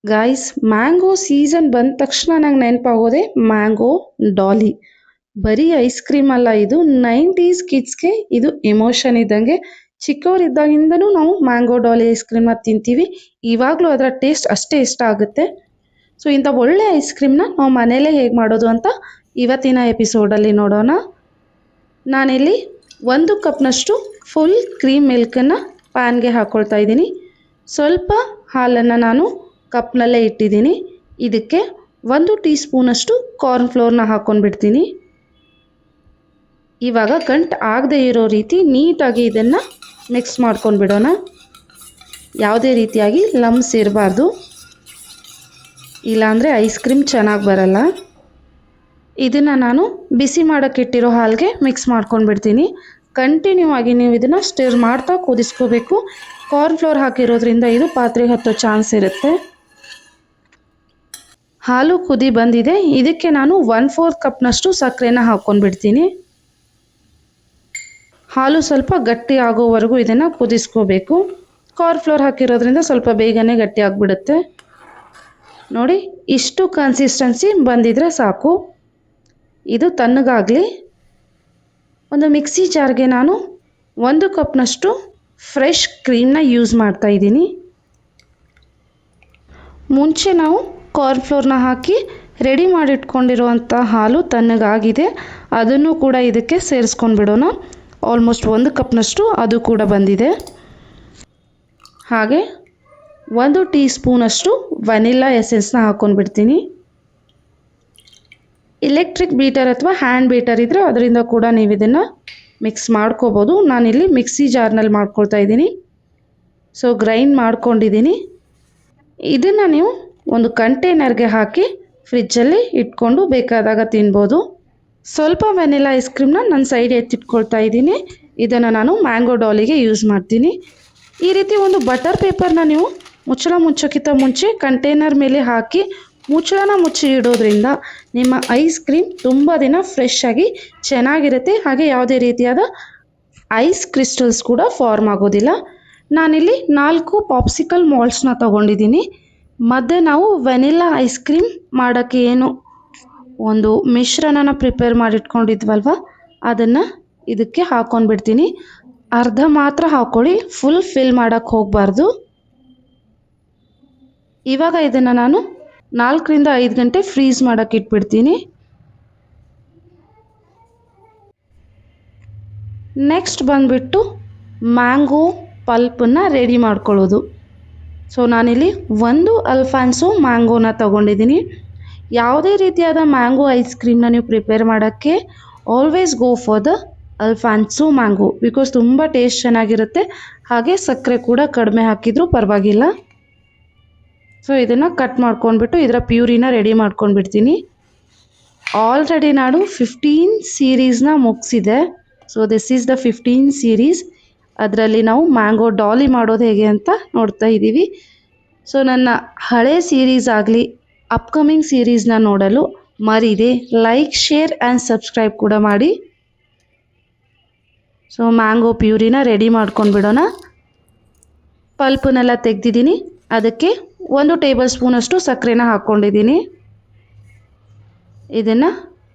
Guys, mango season ಬಂದ ತಕ್ಷಣ ನಂಗೆ ನೆನಪಾಗೋದೆ ಮ್ಯಾಂಗೋ ಡಾಲಿ. ಬರೀ ಐಸ್ ಕ್ರೀಮ್ ಅಲ್ಲ, ಇದು 90s ಕಿಡ್ಸ್ಗೆ ಇದು ಎಮೋಷನ್ ಇದ್ದಂಗೆ. ಚಿಕ್ಕವರಿದ್ದಾಗಿಂದನೂ ನಾವು ಮ್ಯಾಂಗೋ ಡಾಲಿ ಐಸ್ ಕ್ರೀಮ್ನ ತಿಂತೀವಿ. ಇವಾಗಲೂ ಅದರ ಟೇಸ್ಟ್ ಅಷ್ಟೇ ಇಷ್ಟ ಆಗುತ್ತೆ. ಸೊ ಇಂಥ ಒಳ್ಳೆ ಐಸ್ ಕ್ರೀಮ್ನ ನಾವು ಮನೇಲೇ ಹೇಗೆ ಮಾಡೋದು ಅಂತ ಇವತ್ತಿನ ಎಪಿಸೋಡಲ್ಲಿ ನೋಡೋಣ. ನಾನಿಲ್ಲಿ 1 ಕಪ್ನಷ್ಟು ಫುಲ್ ಕ್ರೀಮ್ ಮಿಲ್ಕನ್ನು ಪ್ಯಾನ್ಗೆ ಹಾಕ್ಕೊಳ್ತಾ ಇದ್ದೀನಿ. ಸ್ವಲ್ಪ ಹಾಲನ್ನು ನಾನು ಕಪ್ನಲ್ಲೇ ಇಟ್ಟಿದ್ದೀನಿ. ಇದಕ್ಕೆ 1 ಟೀ ಸ್ಪೂನಷ್ಟು ಕಾರ್ನ್ಫ್ಲೋರ್ನ ಹಾಕ್ಕೊಂಡ್ಬಿಡ್ತೀನಿ. ಇವಾಗ ಗಂಟು ಆಗದೆ ಇರೋ ರೀತಿ ನೀಟಾಗಿ ಇದನ್ನು ಮಿಕ್ಸ್ ಮಾಡ್ಕೊಂಡ್ಬಿಡೋಣ. ಯಾವುದೇ ರೀತಿಯಾಗಿ ಲಮ್ಸ್ ಇರಬಾರ್ದು, ಇಲ್ಲಾಂದರೆ ಐಸ್ ಕ್ರೀಮ್ ಚೆನ್ನಾಗಿ ಬರಲ್ಲ. ಇದನ್ನು ನಾನು ಬಿಸಿ ಮಾಡೋಕ್ಕಿಟ್ಟಿರೋ ಹಾಲಿಗೆ ಮಿಕ್ಸ್ ಮಾಡ್ಕೊಂಡ್ಬಿಡ್ತೀನಿ. ಕಂಟಿನ್ಯೂ ಆಗಿ ನೀವು ಇದನ್ನು ಸ್ಟಿರ್ ಮಾಡ್ತಾ ಕುದಿಸ್ಕೋಬೇಕು. ಕಾರ್ನ್ಫ್ಲೋರ್ ಹಾಕಿರೋದ್ರಿಂದ ಇದು ಪಾತ್ರೆಗೆ ಹತ್ತೋ ಚಾನ್ಸ್ ಇರುತ್ತೆ. ಹಾಲು ಕುದಿ ಬಂದಿದೆ. ಇದಕ್ಕೆ ನಾನು 1/4 ಕಪ್ನಷ್ಟು ಸಕ್ಕರೆನ ಹಾಕ್ಕೊಂಡ್ಬಿಡ್ತೀನಿ. ಹಾಲು ಸ್ವಲ್ಪ ಗಟ್ಟಿ ಆಗೋವರೆಗೂ ಇದನ್ನು ಕುದಿಸ್ಕೋಬೇಕು. ಕಾರ್ನ್ಫ್ಲೋರ್ ಹಾಕಿರೋದ್ರಿಂದ ಸ್ವಲ್ಪ ಬೇಗನೆ ಗಟ್ಟಿ ಆಗಿಬಿಡುತ್ತೆ. ನೋಡಿ, ಇಷ್ಟು ಕನ್ಸಿಸ್ಟೆನ್ಸಿ ಬಂದಿದ್ರೆ ಸಾಕು. ಇದು ತಣ್ಣಗಾಗಲಿ. ಒಂದು ಮಿಕ್ಸಿ ಜಾರ್ಗೆ ನಾನು 1 ಕಪ್ನಷ್ಟು ಫ್ರೆಶ್ ಕ್ರೀಮ್ನ ಯೂಸ್ ಮಾಡ್ತಾ ಇದ್ದೀನಿ. ಮುಂಚೆ ನಾವು ಕಾರ್ನ್ಫ್ಲೋರ್ನ ಹಾಕಿ ರೆಡಿ ಮಾಡಿಟ್ಕೊಂಡಿರುವಂಥ ಹಾಲು ತಣ್ಣಗಾಗಿದೆ. ಅದನ್ನು ಕೂಡ ಇದಕ್ಕೆ ಸೇರಿಸ್ಕೊಂಡ್ಬಿಡೋಣ. ಆಲ್ಮೋಸ್ಟ್ 1 ಕಪ್ನಷ್ಟು ಅದು ಕೂಡ ಬಂದಿದೆ. ಹಾಗೆ 1 ಟೀ ಸ್ಪೂನಷ್ಟು ವೆನಿಲ್ಲಾ ಎಸೆನ್ಸ್ನ ಹಾಕ್ಕೊಂಡ್ಬಿಡ್ತೀನಿ. ಎಲೆಕ್ಟ್ರಿಕ್ ಬೀಟರ್ ಅಥವಾ ಹ್ಯಾಂಡ್ ಬೀಟರ್ ಇದ್ದರೆ ಅದರಿಂದ ಕೂಡ ನೀವು ಇದನ್ನು ಮಿಕ್ಸ್ ಮಾಡ್ಕೋಬೋದು. ನಾನಿಲ್ಲಿ ಮಿಕ್ಸಿ ಜಾರ್ನಲ್ಲಿ ಮಾಡ್ಕೊಳ್ತಾ ಇದ್ದೀನಿ. ಸೊ ಗ್ರೈಂಡ್ ಮಾಡ್ಕೊಂಡಿದ್ದೀನಿ. ಇದನ್ನು ನೀವು ಒಂದು ಕಂಟೈನರ್ಗೆ ಹಾಕಿ ಫ್ರಿಜ್ಜಲ್ಲಿ ಇಟ್ಕೊಂಡು ಬೇಕಾದಾಗ ತಿನ್ಬೋದು. ಸ್ವಲ್ಪ ವೆನಿಲಾ ಐಸ್ ಕ್ರೀಮ್ನ ನಾನು ಸೈಡ್ ಎತ್ತಿಟ್ಕೊಳ್ತಾ ಇದ್ದೀನಿ. ಇದನ್ನು ನಾನು ಮ್ಯಾಂಗೋ ಡಾಲಿಗೆ ಯೂಸ್ ಮಾಡ್ತೀನಿ. ಈ ರೀತಿ ಒಂದು ಬಟರ್ ಪೇಪರ್ನ ನೀವು ಮುಚ್ಚಳ ಮುಚ್ಚೋಕ್ಕಿಂತ ಮುಂಚೆ ಕಂಟೈನರ್ ಮೇಲೆ ಹಾಕಿ ಮುಚ್ಚಳನ ಮುಚ್ಚಿ ಇಡೋದ್ರಿಂದ ನಿಮ್ಮ ಐಸ್ ಕ್ರೀಮ್ ತುಂಬ ದಿನ ಫ್ರೆಶ್ ಆಗಿ ಚೆನ್ನಾಗಿರುತ್ತೆ. ಹಾಗೆ ಯಾವುದೇ ರೀತಿಯಾದ ಐಸ್ ಕ್ರಿಸ್ಟಲ್ಸ್ ಕೂಡ ಫಾರ್ಮ್ ಆಗೋದಿಲ್ಲ. ನಾನಿಲ್ಲಿ 4 ಪಾಪ್ಸಿಕಲ್ ಮಾಲ್ಟ್ಸ್ನ ತೊಗೊಂಡಿದ್ದೀನಿ. ಮಧ್ಯೆ ನಾವು ವೆನಿಲ್ಲಾ ಐಸ್ ಕ್ರೀಮ್ ಮಾಡೋಕ್ಕೆ ಏನು ಒಂದು ಮಿಶ್ರಣನ ಪ್ರಿಪೇರ್ ಮಾಡಿಟ್ಕೊಂಡಿದ್ವಲ್ವ, ಅದನ್ನು ಇದಕ್ಕೆ ಹಾಕ್ಕೊಂಡ್ಬಿಡ್ತೀನಿ. ಅರ್ಧ ಮಾತ್ರ ಹಾಕ್ಕೊಳ್ಳಿ, ಫುಲ್ ಫಿಲ್ ಮಾಡೋಕ್ಕೆ ಹೋಗಬಾರ್ದು. ಇವಾಗ ಇದನ್ನು ನಾನು 4 ರಿಂದ 5 ಗಂಟೆ ಫ್ರೀಸ್ ಮಾಡೋಕ್ಕೆ ಇಟ್ಬಿಡ್ತೀನಿ. ನೆಕ್ಸ್ಟ್ ಬಂದುಬಿಟ್ಟು ಮ್ಯಾಂಗೋ ಪಲ್ಪನ್ನು ರೆಡಿ ಮಾಡ್ಕೊಳ್ಳೋದು. ಸೊ ನಾನಿಲ್ಲಿ 1 ಅಲ್ಫಾನ್ಸೋ ಮ್ಯಾಂಗೋನ ತೊಗೊಂಡಿದ್ದೀನಿ. ಯಾವುದೇ ರೀತಿಯಾದ ಮ್ಯಾಂಗೋ ಐಸ್ ಕ್ರೀಮ್ನ ನೀವು ಪ್ರಿಪೇರ್ ಮಾಡೋಕ್ಕೆ always go for the Alfonso mango, because ತುಂಬ ಟೇಸ್ಟ್ ಚೆನ್ನಾಗಿರುತ್ತೆ. ಹಾಗೆ ಸಕ್ಕರೆ ಕೂಡ ಕಡಿಮೆ ಹಾಕಿದರೂ ಪರವಾಗಿಲ್ಲ. ಸೊ ಇದನ್ನು ಕಟ್ ಮಾಡ್ಕೊಂಡ್ಬಿಟ್ಟು ಇದರ ಪ್ಯೂರಿನ ರೆಡಿ ಮಾಡ್ಕೊಂಡ್ಬಿಡ್ತೀನಿ. ಆಲ್ರೆಡಿ ನಾನು 15 ಸೀರೀಸ್ನ ಮುಗಿಸಿದೆ. So this is the 15 series. ಅದರಲ್ಲಿ ನಾವು ಮ್ಯಾಂಗೋ ಡಾಲಿ ಮಾಡೋದು ಹೇಗೆ ಅಂತ ನೋಡ್ತಾ ಇದ್ದೀವಿ. ಸೊ ನನ್ನ ಹಳೆ ಸೀರೀಸ್ ಆಗಲಿ ಅಪ್ಕಮಿಂಗ್ ಸೀರೀಸ್ನ ನೋಡಲು ಮರೀದೆ ಲೈಕ್, ಶೇರ್ ಆ್ಯಂಡ್ ಸಬ್ಸ್ಕ್ರೈಬ್ ಕೂಡ ಮಾಡಿ. ಸೊ ಮ್ಯಾಂಗೋ ಪ್ಯೂರಿನ ರೆಡಿ ಮಾಡ್ಕೊಂಡ್ಬಿಡೋಣ. ಪಲ್ಪನ್ನೆಲ್ಲ ತೆಗೆದಿದ್ದೀನಿ. ಅದಕ್ಕೆ 1 ಟೇಬಲ್ ಸ್ಪೂನಷ್ಟು ಸಕ್ಕರೆನ ಹಾಕ್ಕೊಂಡಿದ್ದೀನಿ. ಇದನ್ನು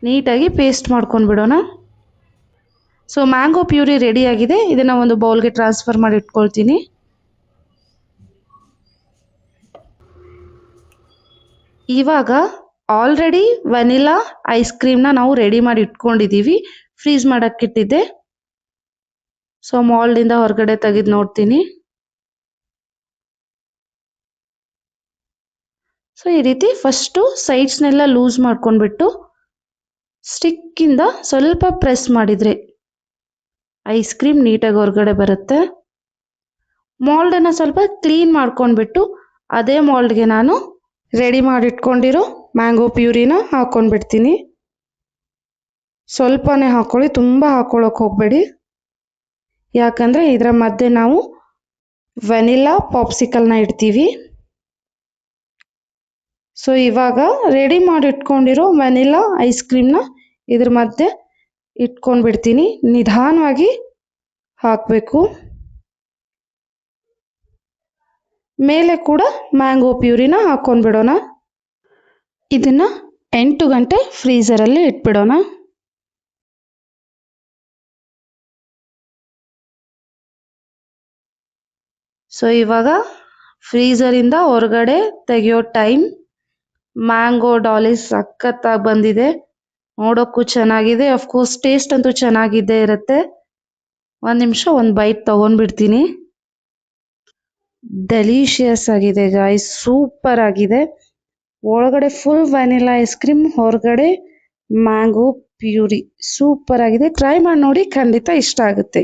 ನೀಟಾಗಿ ಪೇಸ್ಟ್ ಮಾಡ್ಕೊಂಡ್ಬಿಡೋಣ. ಸೊ ಮ್ಯಾಂಗೋ ಪ್ಯೂರಿ ರೆಡಿಯಾಗಿದೆ. ಇದನ್ನು ಒಂದು ಬೌಲ್ಗೆ ಟ್ರಾನ್ಸ್ಫರ್ ಮಾಡಿ ಇಟ್ಕೊಳ್ತೀನಿ. ಇವಾಗ ಆಲ್ರೆಡಿ ವೆನಿಲಾ ಐಸ್ ಕ್ರೀಮ್ನ ನಾವು ರೆಡಿ ಮಾಡಿ ಇಟ್ಕೊಂಡಿದ್ದೀವಿ. ಫ್ರೀಸ್ ಮಾಡೋಕ್ಕಿಟ್ಟಿದ್ದೆ. ಸೊ ಮಾಲ್ಡಿಂದ ಹೊರಗಡೆ ತೆಗೆದು ನೋಡ್ತೀನಿ. ಸೊ ಈ ರೀತಿ ಫಸ್ಟು ಸೈಡ್ಸ್ನೆಲ್ಲ ಲೂಸ್ ಮಾಡ್ಕೊಂಡ್ಬಿಟ್ಟು ಸ್ಟಿಕ್ಕಿಂದ ಸ್ವಲ್ಪ ಪ್ರೆಸ್ ಮಾಡಿದರೆ ಐಸ್ ಕ್ರೀಮ್ ನೀಟಾಗಿ ಹೊರಗಡೆ ಬರುತ್ತೆ. ಮಾಲ್ಡನ್ನು ಸ್ವಲ್ಪ ಕ್ಲೀನ್ ಮಾಡ್ಕೊಂಡ್ಬಿಟ್ಟು ಅದೇ ಮಾಲ್ಡ್ಗೆ ನಾನು ರೆಡಿ ಮಾಡಿಟ್ಕೊಂಡಿರೋ ಮ್ಯಾಂಗೋ ಪ್ಯೂರಿನ ಹಾಕ್ಕೊಂಡ್ಬಿಡ್ತೀನಿ. ಸ್ವಲ್ಪನೇ ಹಾಕ್ಕೊಳ್ಳಿ, ತುಂಬ ಹಾಕ್ಕೊಳ್ಳೋಕೆ ಹೋಗಬೇಡಿ. ಯಾಕಂದರೆ ಇದರ ಮಧ್ಯೆ ನಾವು ವೆನಿಲಾ ಪಾಪ್ಸಿಕಲ್ನ ಇಡ್ತೀವಿ. ಸೊ ಇವಾಗ ರೆಡಿ ಮಾಡಿ ಇಟ್ಕೊಂಡಿರೋ ವೆನಿಲಾ ಐಸ್ ಕ್ರೀಮ್ನ ಇದ್ರ ಮಧ್ಯೆ ಇಟ್ಕೊಂಡ್ಬಿಡ್ತೀನಿ. ನಿಧಾನವಾಗಿ ಹಾಕಬೇಕು. ಮೇಲೆ ಕೂಡ ಮ್ಯಾಂಗೋ ಪ್ಯೂರಿನ ಹಾಕ್ಕೊಂಡ್ಬಿಡೋಣ. ಇದನ್ನು 8 ಗಂಟೆ ಫ್ರೀಝರಲ್ಲಿ ಇಟ್ಬಿಡೋಣ. ಸೊ ಇವಾಗ ಫ್ರೀಝರಿಂದ ಹೊರಗಡೆ ತೆಗೆಯೋ ಟೈಮ್. ಮ್ಯಾಂಗೋ ಡಾಲಿ ಸಖತ್ತಾಗಿ ಬಂದಿದೆ, ನೋಡೋಕ್ಕೂ ಚೆನ್ನಾಗಿದೆ, ಅಫ್ಕೋರ್ಸ್ ಟೇಸ್ಟ್ ಅಂತೂ ಚೆನ್ನಾಗಿದ್ದೇ ಇರುತ್ತೆ. ಒಂದು ನಿಮಿಷ ಒಂದು ಬೈಟ್ ತೊಗೊಂಡ್ಬಿಡ್ತೀನಿ. ಡೆಲಿಷಿಯಸ್ ಆಗಿದೆ ಗಾಯ್ಸ್, ಸೂಪರ್ ಆಗಿದೆ. ಒಳಗಡೆ ಫುಲ್ ವ್ಯಾನಿಲಾ ಐಸ್ ಕ್ರೀಮ್, ಹೊರಗಡೆ ಮ್ಯಾಂಗೋ ಪ್ಯೂರಿ, ಸೂಪರ್ ಆಗಿದೆ. ಟ್ರೈ ಮಾಡಿ ನೋಡಿ, ಖಂಡಿತ ಇಷ್ಟ ಆಗುತ್ತೆ.